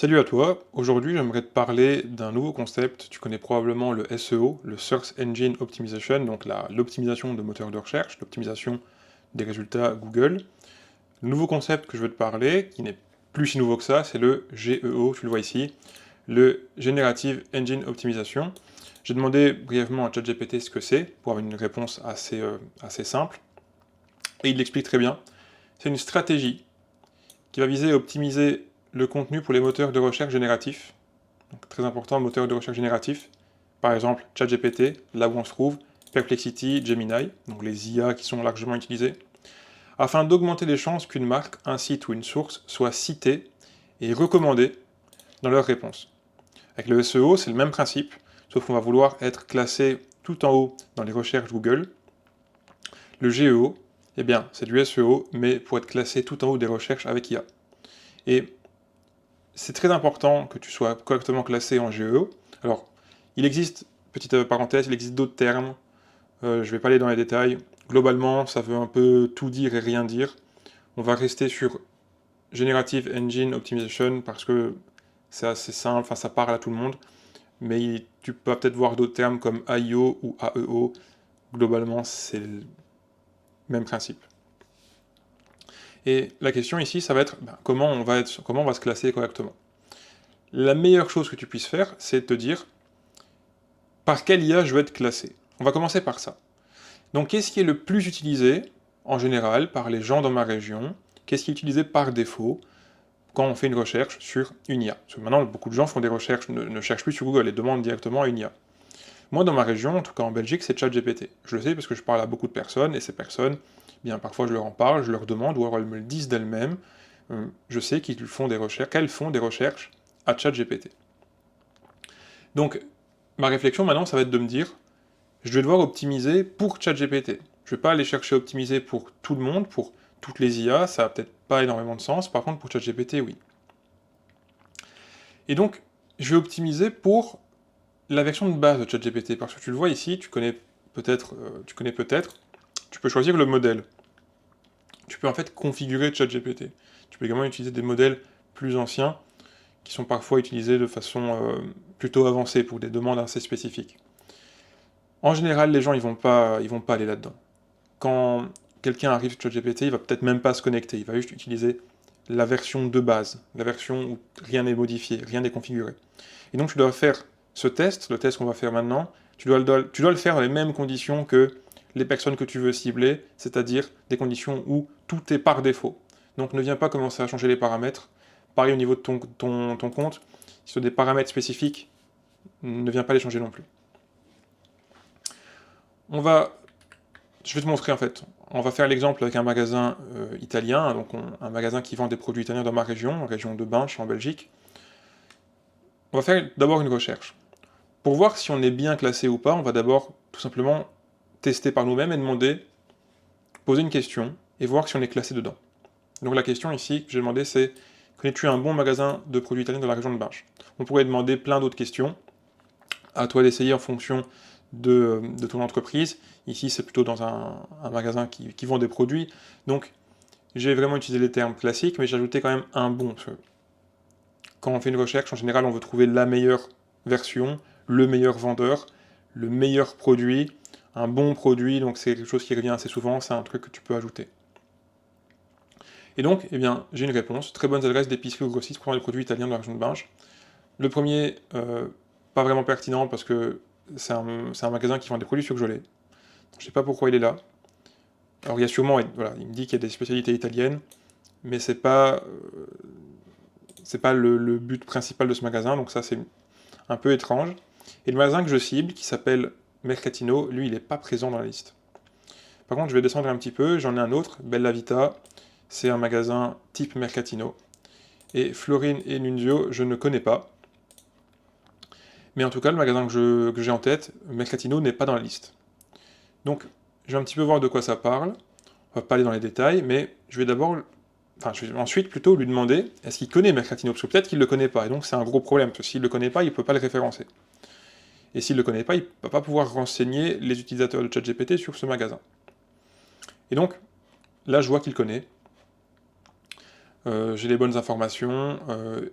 Salut à toi, aujourd'hui j'aimerais te parler d'un nouveau concept. Tu connais probablement le SEO, le Search Engine Optimization, donc l'optimisation de moteurs de recherche, l'optimisation des résultats Google. Le nouveau concept que je veux te parler, qui n'est plus si nouveau que ça, c'est le GEO, tu le vois ici, le Generative Engine Optimization. J'ai demandé brièvement à ChatGPT ce que c'est, pour avoir une réponse assez simple, et il l'explique très bien. C'est une stratégie qui va viser à optimiser le contenu pour les moteurs de recherche génératifs. Donc, très important, moteur de recherche génératif. Par exemple, ChatGPT, là où on se trouve, Perplexity, Gemini, donc les IA qui sont largement utilisés, afin d'augmenter les chances qu'une marque, un site ou une source soit citée et recommandée dans leur réponse. Avec le SEO, c'est le même principe, sauf qu'on va vouloir être classé tout en haut dans les recherches Google. Le GEO, eh bien, c'est du SEO, mais pour être classé tout en haut des recherches avec IA. Et c'est très important que tu sois correctement classé en GEO. Alors, il existe, petite parenthèse, il existe d'autres termes, je ne vais pas aller dans les détails. Globalement, ça veut un peu tout dire et rien dire. On va rester sur Generative Engine Optimization parce que c'est assez simple, enfin ça parle à tout le monde, mais tu peux peut-être voir d'autres termes comme AIO ou AEO. Globalement, c'est le même principe. Et la question ici, ça va être comment on va se classer correctement. La meilleure chose que tu puisses faire, c'est de te dire par quelle IA je veux être classé. On va commencer par ça. Donc, qu'est-ce qui est le plus utilisé, en général, par les gens dans ma région? Qu'est-ce qui est utilisé par défaut quand on fait une recherche sur une IA? Parce que maintenant, beaucoup de gens font des recherches, ne cherchent plus sur Google et demandent directement à une IA. Moi, dans ma région, en tout cas en Belgique, c'est ChatGPT. Je le sais parce que je parle à beaucoup de personnes, et ces personnes, bien, parfois je leur en parle, je leur demande, ou alors elles me le disent d'elles-mêmes. Je sais qu'elles font des recherches à ChatGPT. Donc, ma réflexion maintenant, ça va être de me dire, je vais devoir optimiser pour ChatGPT. Je ne vais pas aller chercher à optimiser pour tout le monde, pour toutes les IA, ça n'a peut-être pas énormément de sens. Par contre, pour ChatGPT, oui. Et donc, je vais optimiser pour la version de base de ChatGPT, parce que tu le vois ici, tu peux choisir le modèle. Tu peux en fait configurer ChatGPT. Tu peux également utiliser des modèles plus anciens, qui sont parfois utilisés de façon plutôt avancée pour des demandes assez spécifiques. En général, les gens, ils vont pas aller là-dedans. Quand quelqu'un arrive sur ChatGPT, il va peut-être même pas se connecter, il va juste utiliser la version de base, la version où rien n'est modifié, rien n'est configuré. Et donc tu dois faire ce test, le test qu'on va faire maintenant, tu dois le faire dans les mêmes conditions que les personnes que tu veux cibler, c'est-à-dire des conditions où tout est par défaut. Donc ne viens pas commencer à changer les paramètres. Pareil au niveau de ton compte, si tu as des paramètres spécifiques, ne viens pas les changer non plus. On va Je vais te montrer en fait. On va faire l'exemple avec un magasin italien, donc un magasin qui vend des produits italiens dans ma région, région de Binche en Belgique. On va faire d'abord une recherche. Pour voir si on est bien classé ou pas, on va d'abord tout simplement tester par nous-mêmes et demander, poser une question et voir si on est classé dedans. Donc la question ici que j'ai demandé c'est, connais-tu un bon magasin de produits italiens dans la région de Binche? On pourrait demander plein d'autres questions, à toi d'essayer en fonction de ton entreprise. Ici, c'est plutôt dans un magasin qui vend des produits. Donc, j'ai vraiment utilisé les termes classiques, mais j'ai ajouté quand même un bon. Parce que quand on fait une recherche, en général, on veut trouver la meilleure version, le meilleur vendeur, le meilleur produit, un bon produit. Donc, c'est quelque chose qui revient assez souvent. C'est un truc que tu peux ajouter. Et donc, eh bien, j'ai une réponse. Très bonnes adresses d'épicerie ou grossistes pour les produits italiens de la région de Binge. Le premier, pas vraiment pertinent parce que c'est un magasin qui vend des produits surgelés. Je sais pas pourquoi il est là. Alors il y a sûrement, voilà, il me dit qu'il y a des spécialités italiennes, mais c'est pas le but principal de ce magasin, donc ça c'est un peu étrange. Et le magasin que je cible, qui s'appelle Mercatino, lui il est pas présent dans la liste. Par contre je vais descendre un petit peu, j'en ai un autre, Bella Vita, c'est un magasin type Mercatino. Et Florine et Nunzio, je ne connais pas. Mais en tout cas, le magasin que j'ai en tête, Mercatino, n'est pas dans la liste. Donc, je vais un petit peu voir de quoi ça parle. On va pas aller dans les détails, mais je vais d'abord, enfin, je vais ensuite plutôt lui demander est-ce qu'il connaît Mercatino, parce que peut-être qu'il le connaît pas, et donc c'est un gros problème, parce que s'il le connaît pas, il peut pas le référencer. Et s'il le connaît pas, il va pas pouvoir renseigner les utilisateurs de ChatGPT sur ce magasin. Et donc, là, je vois qu'il connaît. j'ai les bonnes informations,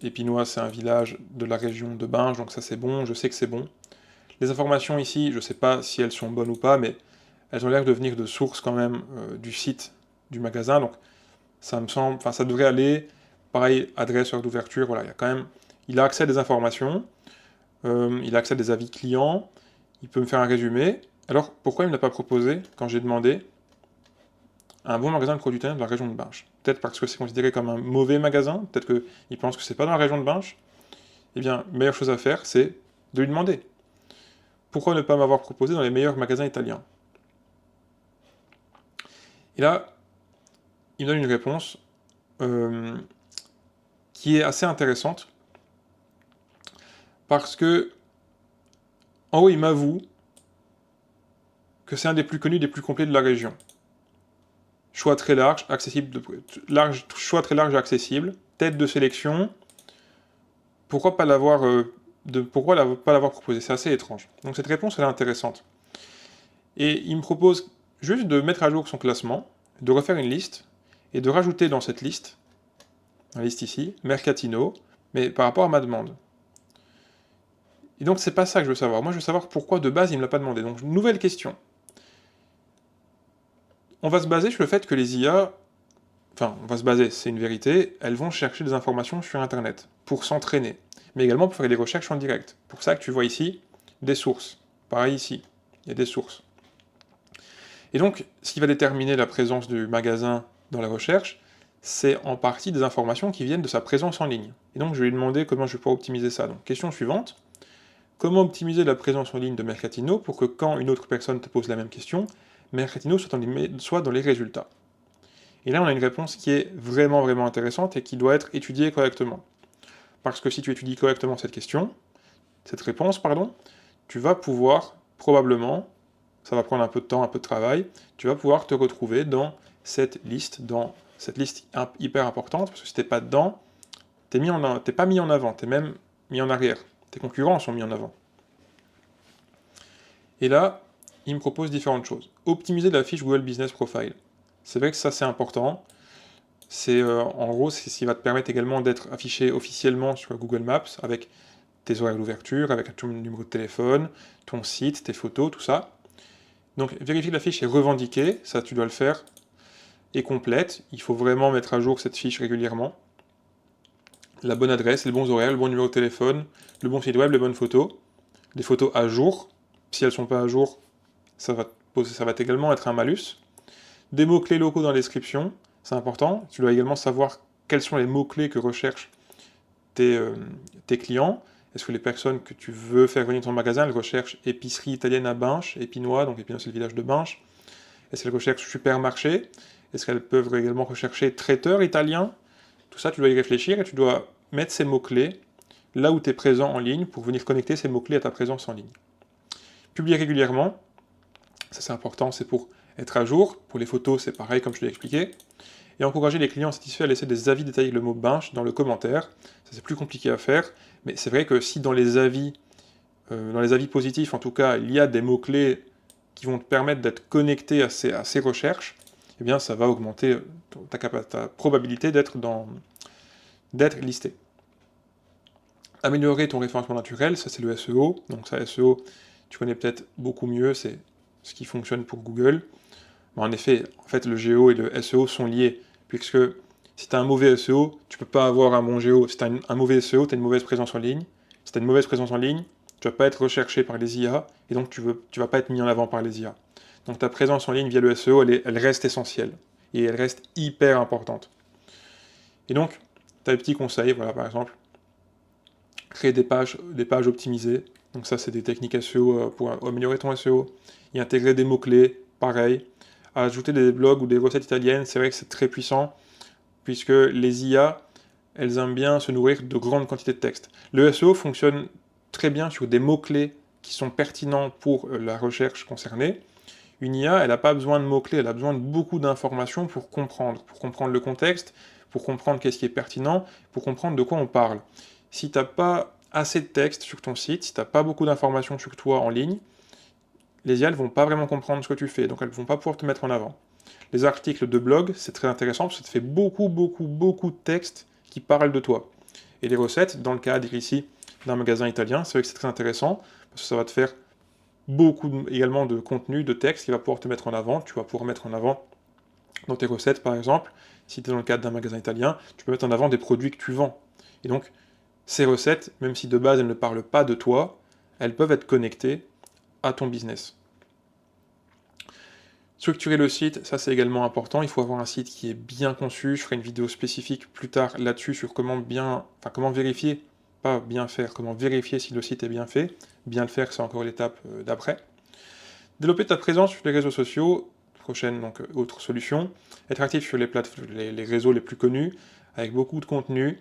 Épinois c'est un village de la région de Binge, donc ça c'est bon, je sais que c'est bon. Les informations ici, je ne sais pas si elles sont bonnes ou pas, mais elles ont l'air de venir de sources quand même du site du magasin, donc ça me semble, enfin ça devrait aller. Pareil, adresse, heure d'ouverture, voilà, il y a quand même, il a accès à des informations, il a accès à des avis clients, il peut me faire un résumé. Alors pourquoi il ne l'a pas proposé quand j'ai demandé un bon magasin de produits italien de la région de Binche? Peut-être parce que c'est considéré comme un mauvais magasin, peut-être qu'il pense que c'est pas dans la région de Binche. Eh bien, meilleure chose à faire, c'est de lui demander. Pourquoi ne pas m'avoir proposé dans les meilleurs magasins italiens? Et là, il me donne une réponse euh, qui est assez intéressante, parce que, en haut, il m'avoue que c'est un des plus connus, des plus complets de la région. Choix très large, accessible, choix très large et accessible, tête de sélection. Pourquoi pas l'avoir pas l'avoir proposé? C'est assez étrange. Donc cette réponse, elle est intéressante. Et il me propose juste de mettre à jour son classement, de refaire une liste, et de rajouter dans cette liste, la liste ici, Mercatino, mais par rapport à ma demande. Et donc c'est pas ça que je veux savoir. Moi je veux savoir pourquoi de base il me l'a pas demandé. Donc nouvelle question. On va se baser sur le fait que les IA, enfin on va se baser, c'est une vérité, elles vont chercher des informations sur Internet pour s'entraîner, mais également pour faire des recherches en direct. Pour ça que tu vois ici des sources. Pareil ici, il y a des sources. Et donc ce qui va déterminer la présence du magasin dans la recherche, c'est en partie des informations qui viennent de sa présence en ligne. Et donc je vais lui demander comment je vais pouvoir optimiser ça. Donc question suivante. Comment optimiser la présence en ligne de Mercatino pour que quand une autre personne te pose la même question, Mercatino soit dans les résultats? Et là, on a une réponse qui est vraiment, vraiment intéressante et qui doit être étudiée correctement. Parce que si tu étudies correctement cette réponse, pardon, tu vas pouvoir, probablement, ça va prendre un peu de temps, un peu de travail, tu vas pouvoir te retrouver dans cette liste hyper importante, parce que si t'es pas dedans, t'es pas mis en avant, t'es même mis en arrière. Tes concurrents sont mis en avant. Et là, il me propose différentes choses. Optimiser la fiche Google Business Profile. C'est vrai que ça, c'est important. En gros, c'est ce qui va te permettre également d'être affiché officiellement sur Google Maps avec tes horaires d'ouverture, avec ton numéro de téléphone, ton site, tes photos, tout ça. Donc, vérifier que la fiche est revendiquée, ça tu dois le faire, et complète. Il faut vraiment mettre à jour cette fiche régulièrement. La bonne adresse, les bons horaires, le bon numéro de téléphone, le bon site web, les bonnes photos, les photos à jour. Si elles ne sont pas à jour, ça va également être un malus. Des mots-clés locaux dans la description, c'est important. Tu dois également savoir quels sont les mots-clés que recherchent tes clients. Est-ce que les personnes que tu veux faire venir dans ton magasin, elles recherchent épicerie italienne à Binche, Épinois, donc Épinois c'est le village de Binche. Est-ce qu'elles recherchent supermarché? Est-ce qu'elles peuvent également rechercher traiteur italien? Tout ça, tu dois y réfléchir et tu dois mettre ces mots-clés là où tu es présent en ligne pour venir connecter ces mots-clés à ta présence en ligne. Publier régulièrement, ça c'est important, c'est pour être à jour. Pour les photos, c'est pareil comme je l'ai expliqué. Et encourager les clients satisfaits à laisser des avis détaillés avec le mot Binche dans le commentaire. Ça c'est plus compliqué à faire, mais c'est vrai que si dans les avis positifs en tout cas, il y a des mots-clés qui vont te permettre d'être connecté à ces recherches, eh bien ça va augmenter ta probabilité d'être listé. Améliorer ton référencement naturel, ça c'est le SEO. Donc ça, SEO, tu connais peut-être beaucoup mieux, c'est ce qui fonctionne pour Google. Mais en effet, le GEO et le SEO sont liés, puisque si tu as un mauvais SEO, tu peux pas avoir un bon GEO. Si tu as un mauvais SEO, tu as une mauvaise présence en ligne. Si tu as une mauvaise présence en ligne, tu vas pas être recherché par les IA, et donc tu vas pas être mis en avant par les IA. Donc ta présence en ligne via le SEO, elle reste essentielle, et elle reste hyper importante. Et donc, tu as des petits conseils, voilà, par exemple, créer des pages optimisées. Donc ça, c'est des techniques SEO pour améliorer ton SEO. Y intégrer des mots-clés, pareil. Ajouter des blogs ou des recettes italiennes, c'est vrai que c'est très puissant, puisque les IA, elles aiment bien se nourrir de grandes quantités de texte. Le SEO fonctionne très bien sur des mots-clés qui sont pertinents pour la recherche concernée. Une IA, elle n'a pas besoin de mots-clés, elle a besoin de beaucoup d'informations pour comprendre le contexte, pour comprendre qu'est-ce qui est pertinent, pour comprendre de quoi on parle. Si tu n'as pas assez de texte sur ton site, si tu n'as pas beaucoup d'informations sur toi en ligne, les IA ne vont pas vraiment comprendre ce que tu fais, donc elles ne vont pas pouvoir te mettre en avant. Les articles de blog, c'est très intéressant parce que ça te fait beaucoup de textes qui parlent de toi. Et les recettes, dans le cadre ici d'un magasin italien, c'est vrai que c'est très intéressant parce que ça va te faire également de contenu, de texte qui va pouvoir te mettre en avant. Tu vas pouvoir mettre en avant dans tes recettes, par exemple, si tu es dans le cadre d'un magasin italien, tu peux mettre en avant des produits que tu vends. Et donc, ces recettes, même si de base elles ne parlent pas de toi, elles peuvent être connectées à ton business. Structurer le site, ça c'est également important. Il faut avoir un site qui est bien conçu. Je ferai une vidéo spécifique plus tard là-dessus sur comment comment vérifier, pas bien faire, comment vérifier si le site est bien fait. Bien le faire, c'est encore l'étape d'après. Développer ta présence sur les réseaux sociaux, prochaine donc autre solution. Être actif sur les réseaux les plus connus, avec beaucoup de contenu,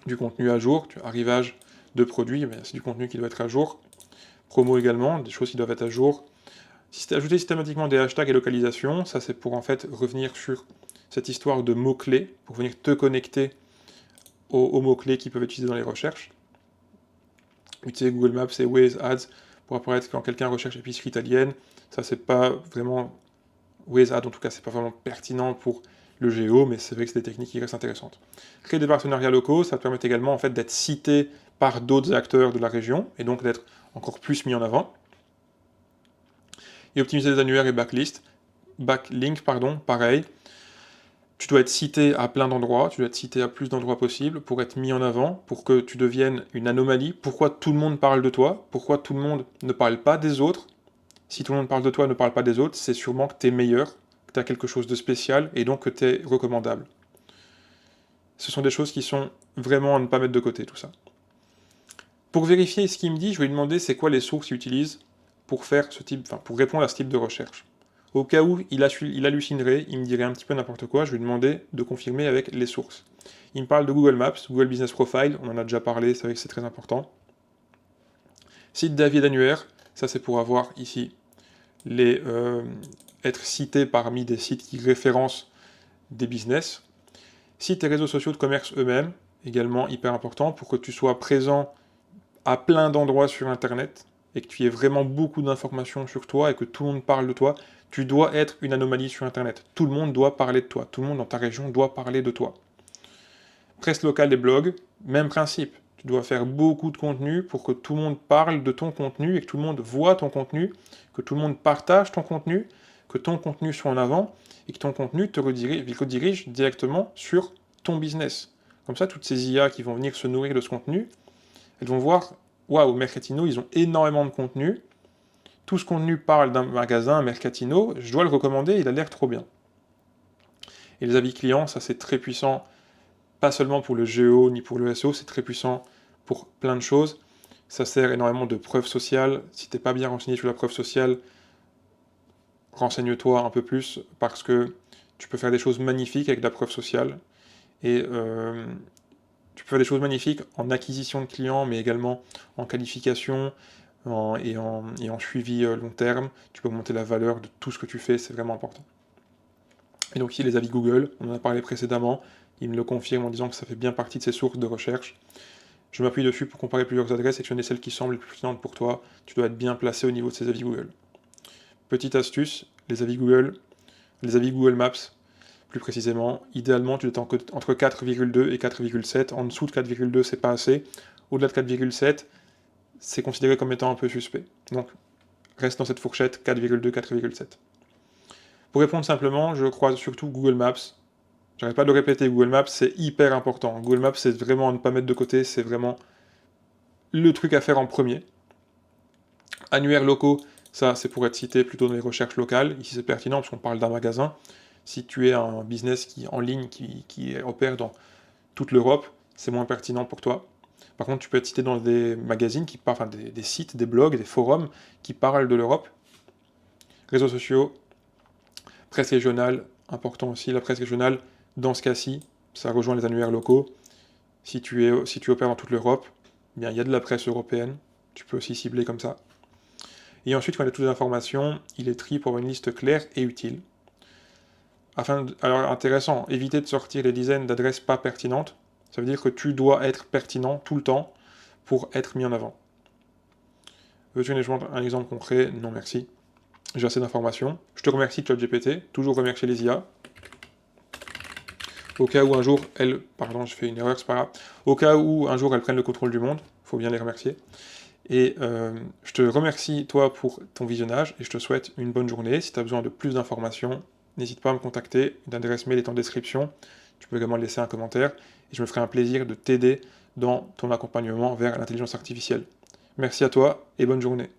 du contenu à jour, arrivage de produits, c'est du contenu qui doit être à jour. Promo également, des choses qui doivent être à jour. Ajouter systématiquement des hashtags et localisation, ça c'est pour en fait revenir sur cette histoire de mots-clés, pour venir te connecter aux mots-clés qui peuvent être utilisés dans les recherches. Utiliser Google Maps et Waze Ads pour apparaître quand quelqu'un recherche épicerie italienne, ça c'est pas vraiment Waze Ads, en tout cas c'est pas vraiment pertinent pour le géo, mais c'est vrai que c'est des techniques qui restent intéressantes. Créer des partenariats locaux, ça te permet également en fait d'être cité par d'autres acteurs de la région, et donc d'être encore plus mis en avant. Et optimiser les annuaires et backlinks, pareil. Tu dois être cité à plein d'endroits, tu dois être cité à plus d'endroits possibles pour être mis en avant, pour que tu deviennes une anomalie. Pourquoi tout le monde parle de toi? Pourquoi tout le monde ne parle pas des autres? Si tout le monde parle de toi et ne parle pas des autres, c'est sûrement que tu es meilleur, que tu as quelque chose de spécial et donc que tu es recommandable. Ce sont des choses qui sont vraiment à ne pas mettre de côté, tout ça. Pour vérifier ce qu'il me dit, je vais lui demander c'est quoi les sources qu'il utilise pour pour répondre à ce type de recherche. Au cas où il hallucinerait, il me dirait un petit peu n'importe quoi, je vais lui demander de confirmer avec les sources. Il me parle de Google Maps, Google Business Profile, on en a déjà parlé, c'est vrai que c'est très important. Site d'avis d'annuaire, ça c'est pour avoir ici être cité parmi des sites qui référencent des business. Sites et réseaux sociaux de commerce eux-mêmes, également hyper important pour que tu sois présent à plein d'endroits sur Internet et que tu aies vraiment beaucoup d'informations sur toi et que tout le monde parle de toi. Tu dois être une anomalie sur Internet. Tout le monde doit parler de toi. Tout le monde dans ta région doit parler de toi. Presse locale et blog, même principe. Tu dois faire beaucoup de contenu pour que tout le monde parle de ton contenu et que tout le monde voit ton contenu, que tout le monde partage ton contenu, que ton contenu soit en avant et que ton contenu te redirige directement sur ton business. Comme ça, toutes ces IA qui vont venir se nourrir de ce contenu, elles vont voir, waouh, Mercatino, ils ont énormément de contenu. Tout ce contenu parle d'un magasin, Mercatino, je dois le recommander, il a l'air trop bien. Et les avis clients, ça c'est très puissant, pas seulement pour le GEO ni pour le SEO, c'est très puissant pour plein de choses. Ça sert énormément de preuve sociale. Si t'es pas bien renseigné sur la preuve sociale, renseigne-toi un peu plus parce que tu peux faire des choses magnifiques avec la preuve sociale. Et tu peux faire des choses magnifiques en acquisition de clients, mais également en qualification et en suivi long terme. Tu peux augmenter la valeur de tout ce que tu fais, c'est vraiment important. Et donc ici, les avis Google, on en a parlé précédemment, il me le confirme en disant que ça fait bien partie de ses sources de recherche. Je m'appuie dessus pour comparer plusieurs adresses, sélectionner celles qui semblent les plus pertinentes pour toi. Tu dois être bien placé au niveau de ces avis Google. Petite astuce, les avis Google Maps, plus précisément, idéalement, tu dois être entre 4,2 et 4,7. En dessous de 4,2, c'est pas assez. Au-delà de 4,7, c'est considéré comme étant un peu suspect. Donc, reste dans cette fourchette 4,2, 4,7. Pour répondre simplement, je crois surtout Google Maps. J'arrête pas de le répéter, Google Maps, c'est hyper important. Google Maps, c'est vraiment à ne pas mettre de côté, c'est vraiment le truc à faire en premier. Annuaires locaux, ça, c'est pour être cité plutôt dans les recherches locales. Ici, c'est pertinent parce qu'on parle d'un magasin. Si tu es un business en ligne qui opère dans toute l'Europe, c'est moins pertinent pour toi. Par contre, tu peux être cité dans des magazines, des sites, des blogs, des forums qui parlent de l'Europe. Réseaux sociaux, presse régionale, important aussi, la presse régionale, dans ce cas-ci, ça rejoint les annuaires locaux. Si tu opères dans toute l'Europe, eh bien, il y a de la presse européenne, tu peux aussi cibler comme ça. Et ensuite, quand il y a toutes les informations, il est trié pour avoir une liste claire et utile. Alors intéressant, éviter de sortir les dizaines d'adresses pas pertinentes. Ça veut dire que tu dois être pertinent tout le temps pour être mis en avant. Veux-tu un exemple concret? Non, merci. j'ai assez d'informations. Je te remercie ChatGPT, toujours remercier les IA. Au cas où un jour elles... Pardon, je fais une erreur, c'est pas grave. Au cas où un jour elles prennent le contrôle du monde, faut bien les remercier. Et je te remercie, toi, pour ton visionnage, et je te souhaite une bonne journée. Si tu as besoin de plus d'informations, n'hésite pas à me contacter. Une adresse mail est en description. Tu peux également laisser un commentaire, et je me ferai un plaisir de t'aider dans ton accompagnement vers l'intelligence artificielle. Merci à toi, et bonne journée.